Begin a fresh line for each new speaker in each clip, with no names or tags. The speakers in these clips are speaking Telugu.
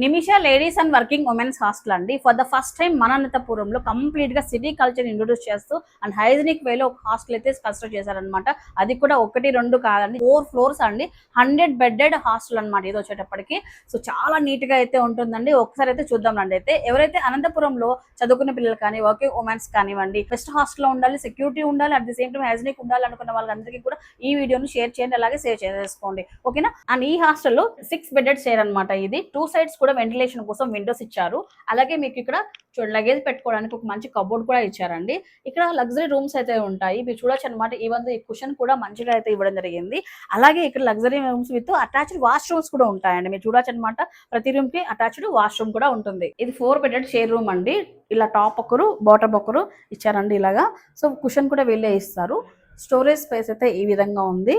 Nimisha ladies and working women's hostel అండి. ఫర్ ద ఫస్ట్ టైం మన అనంతపురంలో కంప్లీట్ గా సిటీ కల్చర్ ఇంట్రొడ్యూస్ చేస్తూ అండ్ హైజీనిక్ వేలో ఒక హాస్టల్ అయితే కన్స్ట్రక్ట్ చేశారనమాట. అది కూడా 1-2 కాదండి, 4 ఫ్లోర్స్ అండి. 100 బెడ్డెడ్ హాస్టల్ అనమాట ఇది వచ్చేటప్పటికి. సో చాలా నీట్ గా అయితే ఉంటుందండి. ఒకసారి అయితే చూద్దాం రండి. అయితే ఎవరైతే అనంతపురంలో చదువుకునే పిల్లలు కానీ వర్కింగ్ ఉమెన్స్ కానివ్వండి, బెస్ట్ హాస్టల్ ఉండాలి, సెక్యూరిటీ ఉండాలి, at the same time hygienic ఉండాలి అనుకున్న వాళ్ళందరికీ కూడా ఈ వీడియోని షేర్ చేయండి, అలాగే సేవ్ చేసుకోండి, ఓకేనా. అండ్ ఈ హాస్టల్లో 6 బెడ్డెడ్ షేర్ అనమాట. ఇది 2 సైడ్స్ కూడా వెంటిలేషన్ కోసం విండోస్ ఇచ్చారు. అలాగే మీకు ఇక్కడ చూడండి లగేజ్ పెట్టుకోవడానికి ఒక మంచి కబోర్డ్ కూడా ఇచ్చారండి. ఇక్కడ లగ్జరీ రూమ్స్ అయితే ఉంటాయి, మీరు చూడొచ్చు అనమాట. ఈవెన్ ఈ కుషన్ కూడా మంచిగా అయితే ఇవ్వడం జరిగింది. అలాగే ఇక్కడ luxury rooms with attached washrooms కూడా ఉంటాయండి, మీరు చూడొచ్చు అనమాట. ప్రతి రూమ్ కి అటాచ్డ్ వాష్రూమ్ కూడా ఉంటుంది. ఇది 4 బెడెడ్ షేర్ రూమ్ అండి. ఇలా టాప్ ఒకరు బాటమ్ ఒకరు ఇచ్చారండి ఇలాగా. సో కుషన్ కూడా వీళ్ళే ఇస్తారు. స్టోరేజ్ స్పేస్ అయితే ఈ విధంగా ఉంది.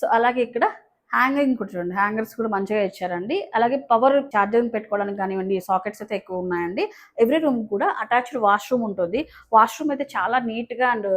సో అలాగే ఇక్కడ హ్యాంగింగ్ కూడా చూడండి, హ్యాంగర్స్ కూడా మంచిగా ఇచ్చారండి. అలాగే పవర్ ఛార్జింగ్ పెట్టుకోవడానికి కానివ్వండి సాకెట్స్ అయితే ఎక్కువ ఉన్నాయండి. ఎవ్రీ రూమ్ కూడా అటాచ్డ్ వాష్రూమ్ ఉంటుంది. వాష్రూమ్ అయితే చాలా నీట్ గా అండ్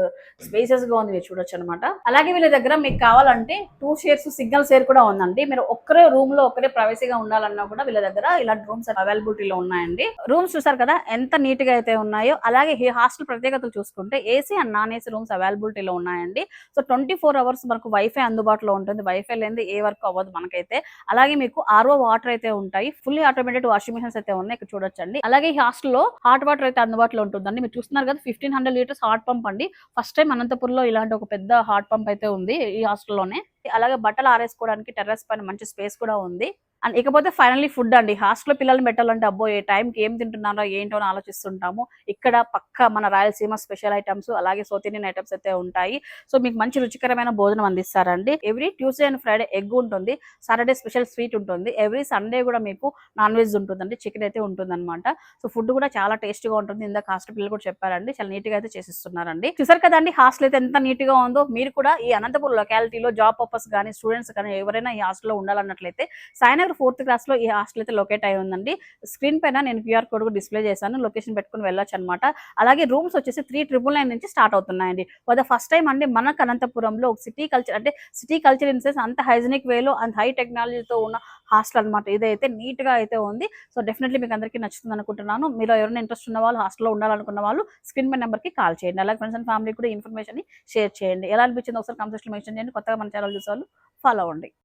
స్పేసెస్ గా ఉంది, మీరు చూడొచ్చు అనమాట. అలాగే వీళ్ళ దగ్గర మీకు కావాలంటే 2 షేర్స్ సింగిల్ షేర్ కూడా ఉందండి. మీరు ఒక్కరే రూమ్ లో ఒక్కరే ప్రైవసీగా ఉండాలన్నా కూడా వీళ్ళ దగ్గర ఇలాంటి రూమ్స్ అవైలబిలిటీలో ఉన్నాయండి. రూమ్స్ చూసారు కదా ఎంత నీట్ గా అయితే ఉన్నాయో. అలాగే ఈ హాస్టల్ ప్రత్యేకతలు చూసుకుంటే AC and non AC rooms అవైలబిలిటీలో ఉన్నాయండి. సో 24 అవర్స్ మనకు వైఫై అందుబాటులో ఉంటుంది. వైఫై లేని ఏ వర్క్ అవ్వదు మనకైతే. అలాగే మీకు ఆర్ఓ వాటర్ అయితే ఉంటాయి. ఫుల్లీ ఆటోమేటెడ్ వాషింగ్ మిషన్స్ అయితే ఉన్నాయి, ఇక్కడ చూడొచ్చండి. అలాగే ఈ హాస్టల్లో హాట్ వాటర్ అయితే అందుబాటులో ఉంటుందండి. మీరు చూస్తున్నారు కదా 1500 లీటర్స్ హాట్ పంప్ అండి. ఫస్ట్ టైం అనంతపురంలో ఇలాంటి ఒక పెద్ద హాట్ పంప్ అయితే ఉంది ఈ హాస్టల్లోనే. అలాగే బట్టలు ఆరేసుకోవడానికి టెర్రస్ పైన మంచి స్పేస్ కూడా ఉంది. అండ్ ఇకపోతే ఫైనల్లీ ఫుడ్ అండి. హాస్టల్లో పిల్లల్ని పెట్టాలంటే అబ్బో ఏ టైంకి ఏం తింటున్నారో ఏంటో అని ఆలోచిస్తుంటాము. ఇక్కడ పక్క మన రాయలసీమ స్పెషల్ ఐటమ్స్ అలాగే సౌత్ ఇండియన్ ఐటమ్స్ అయితే ఉంటాయి. సో మీకు మంచి రుచికరమైన భోజనం అందిస్తారండి. Every Tuesday and Friday egg ఉంటుంది, సాటర్డే స్పెషల్ స్వీట్ ఉంటుంది, ఎవ్రీ సండే కూడా మీకు నాన్ వెజ్ ఉంటుందండి, చికెన్ అయితే ఉంటుందన్నమాట. సో ఫుడ్ కూడా చాలా టేస్టీగా ఉంటుంది. ఇందాక హాస్టల్ పిల్లలు కూడా చెప్పారండి, చాలా నీట్ గా అయితే చేసిస్తున్నారండి. చూసారు కదండి హాస్టల్ అయితే ఎంత నీట్ గా ఉందో. మీరు కూడా ఈ అనంతపురం లొకాలిటీలో జాబ్ పర్పస్ కానీ స్టూడెంట్స్ కానీ ఎవరైనా ఈ హాస్టల్లో ఉండాలన్నట్లయితే సాయినగర్ 4th క్లాస్ లో ఈ హాస్టల్ అయితే లొకేట్ అయి ఉందండి. స్క్రీన్ పైన నేను క్యూఆర్ కోడ్ డిస్ప్లే చేశాను, లొకేషన్ పెట్టుకుని వెళ్ళొచ్చు అనమాట. అలాగే రూమ్స్ వచ్చేసి 399 నుంచి స్టార్ట్ అవుతున్నాయండి. ఫర్ ద ఫస్ట్ టైం అండి మనకు అనంతపురంలో ఒక సిటీ కల్చర్ అంటే సిటీ కల్చర్ ఇన్ సెన్స్ అంత హైజీనిక్ వేలో అండ్ హై టెక్నాలజీతో ఉన్న హాస్టల్ అనమాట. ఇదైతే నీట్ గా అయితే ఉంది. సో డెఫినెట్లీ మీకు అందరికీ నచ్చుతుంది అనుకుంటున్నాను. మీరు ఎవరైనా ఇంట్రెస్ట్ ఉన్న వాళ్ళు హాస్టల్లో ఉండాలనుకున్న వాళ్ళు స్క్రీన్ పై నెంబర్ కి కాల్ చేయండి. అలాగే ఫ్రెండ్స్ అండ్ ఫ్యామిలీ కూడా ఇన్ఫర్మేషన్ షేర్ చేయండి. ఎలా అనిపించింది ఒకసారి కామెంట్ సెక్షన్ మెన్షన్ చేయండి. కొత్తగా మన ఛానల్ చూసే వాళ్ళు ఫాలో అవ్వండి.